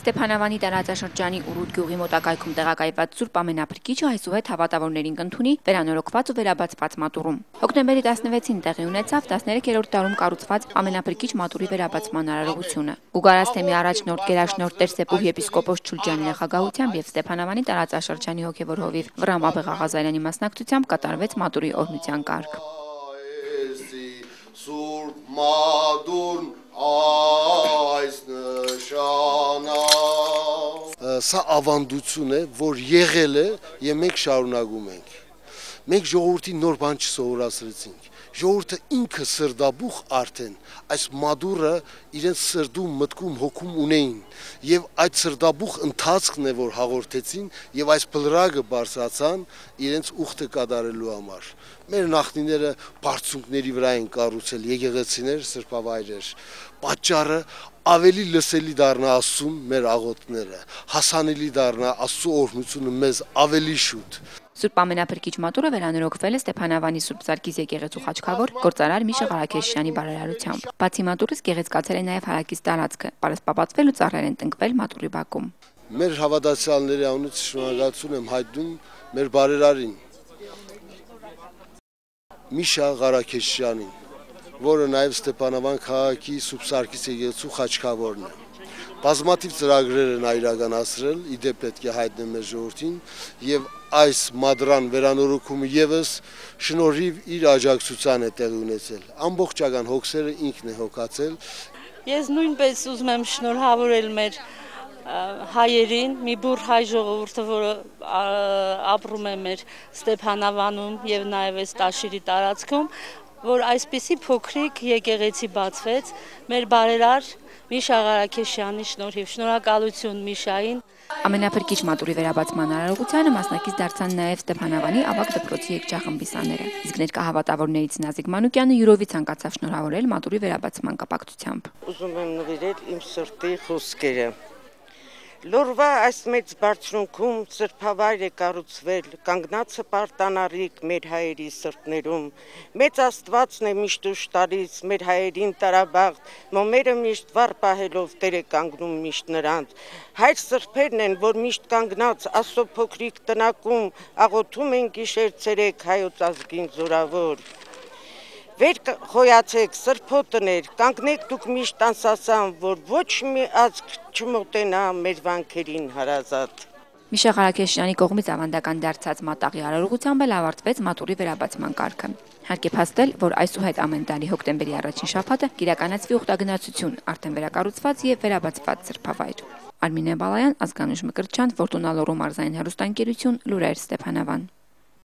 Ստեփանավանի տարածաշրջանի Ուրուտ գյուղի մոտակայքում տեղակայված Սուրբ Ամենափրկիչը այսուհետ հավատավորներին կընդունի վերանորոգված ու վերաբացված մատուռում։ Հոկտեմբերի 16-ին տեղի ունեցավ 13-րդ դարում կառուցված Ամենափրկիչ մատուռի վերաբացման արարողությունը։ Գուգարաց թեմի առաջնորդ Գերաշնորհ Տեր-Սեփուհ եպիսկոպոս Չուլջյանի նախագահությամբ եւ Ստեփանավանի տարածաշրջանի հոգեվոր հովիվ Վրամ Աղազարյանի մասնակցությամբ կատարվեց մատուռի օրհնության կարգ։ Սա ավանդություն է, որ եղել է եւ մենք շարունակում ենք։ Մենք ժողովրդին նոր բան չսովորացրեցինք։ Ժողովուրդը ինքը սրդաբուխ արդեն այս մադուրը իրենց սրդում, մտքում, հոգում ունեին եւ այդ սրդաբուխ ընթացքն է, որ հաղորդեցին եւ այս բլրագը բարձրացան իրենց ուխտը կատարելու համար։ Մեր նախնիները բարձունքների վրա են կառուցել եկեղեցիներ, սրբավայրեր։ Պատճառը ավելի լսելի դառնա Աստծուն մեր աղոթքները, հասանելի դառնա Աստծո օրհնությունը մեզ ավելի շուտ։ Սուրբ Ամենափրկիչ մատուռը վերանորոգվել է Ստեփանավանի Սուրբ Սարգիս եկեղեցու խաչքավոր գործարար Միշա Ղարաքեշյանի բարերարությամբ։ Բացի մատուռից գեղեցկացել է նաև հարակից տարածքը, պարսպապացվել ու ծառեր են տնկվել մատուռի բակում։ Մեր հավատացյալների անունից շնորհակալություն եմ հայտնում մեր բարերարին Միշա Ղարաքեշյանին, որը նաև Ստեփանավան քաղաքի Սուրբ Սարգիս եկեղեցու խաչքավորն է։ Բազմաթիվ ծրագրեր են իրականացրել, իդեպ պետք է հայտնեմ մեր ժողովրդին, եւ այս մադրան վերանորոգումը եւս շնորհիվ իր աջակցության է տեղի ունեցել։ Ամբողջական հոգսերը ինքն է հոգացել։ Ես նույնպես ուզում եմ շնորհավորել մեր հայերին, մի բուռ հայ ժողովուրդը, որը ապրում է մեր Ստեփանավանում եւ նաեւ այս Տաշիրի տարածքում, որ այսպիսի փոքրիկ եկեղեցի բացվեց մեր բարերար Միշա Ղարաքեշյանի շնորհիվ։ Շնորհակալություն Միշային։ Ամենափրկիչ մատուռի վերաբացման արարողությանը մասնակից դարձան նաև Ստեփանավանի ավագ դպրոցի եկեղեցի սաները։ Իսկ ներկահավատավորներից Նազիկ Մանուկյանը յուրովի ցանկացավ շնորհավորել մատուռի վերաբացման կապակցությամբ։ Ուզում եմ նվիրել իմ սրտի խոսքերը։ Լորվա այս մեծ բարձունքում սրբավայր է կառուցվել, կանգնածը պարտանարիկ մեր հայերի սրտներում, մեծ Աստվածն է միշտ ուշ տալիս մեր հայերին տարաբաղ, մոմերը միշտ վառ պահելով Տեր է կանգնում միշտ նրանց, հայր սրբերն են, որ միշտ կանգնած Աստծո փոքրիկ տնակում, աղոթում են գիշեր ցերեկ հայոց ազգին զորավոր։ Վեր խոյացեք սրբոտներ, կանգնեք դուք միշտ անսասան, որ ոչ մի ազգ չմոտենա մեր վանքերին հարազատ։ Միշա Ղարաքեշյանի կողմից ավանդական դարձած մատաղի արարողությամբ էլ ավարտվեց մատուռի վերաբացման կարգը։ Հարկ է փաստել, որ այսուհետ ամեն տարի հոկտեմբերի առաջին շաբաթը կիրականացվի ուխտագնացություն արդեն վերակառուցված եւ վերաբացված սրբավայր։ Արմինե Բալայան, Ազգանուշ Մկրտչյան, Ֆորտունա Լոռու մարզային հեռուստաընկերություն, Լուրեր, Ստեփանավան։